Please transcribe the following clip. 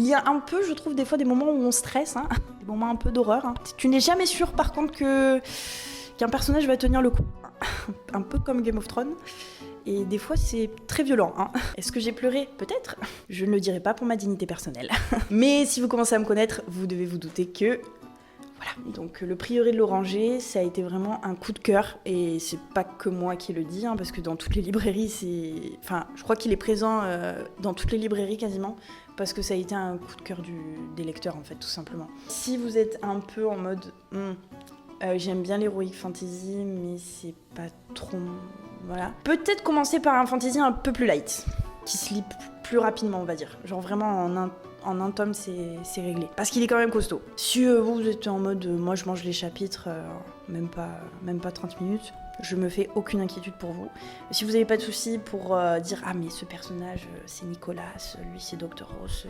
Il y a un peu, je trouve, des fois des moments où on stresse, hein, des moments un peu d'horreur. Hein. Tu n'es jamais sûr, par contre, qu'un personnage va tenir le coup. Un peu comme Game of Thrones. Et des fois, c'est très violent. Hein. Est-ce que j'ai pleuré? Peut-être. Je ne le dirai pas pour ma dignité personnelle. Mais si vous commencez à me connaître, vous devez vous douter que... Voilà, donc le prieuré de l'Oranger, ça a été vraiment un coup de cœur. Et c'est pas que moi qui le dis, hein, parce que dans toutes les librairies, c'est... Enfin, je crois qu'il est présent dans toutes les librairies quasiment, parce que ça a été un coup de cœur des lecteurs, en fait, tout simplement. Si vous êtes un peu en mode... j'aime bien l'heroic fantasy, mais c'est pas trop... Voilà. Peut-être commencer par un fantasy un peu plus light, qui se lit plus rapidement, on va dire. Genre vraiment en un tome, c'est réglé. Parce qu'il est quand même costaud. Si vous êtes en mode, moi je mange les chapitres, même pas 30 minutes, je me fais aucune inquiétude pour vous. Si vous n'avez pas de soucis pour dire, ah mais ce personnage, c'est Nicolas, lui c'est Dr. Rose,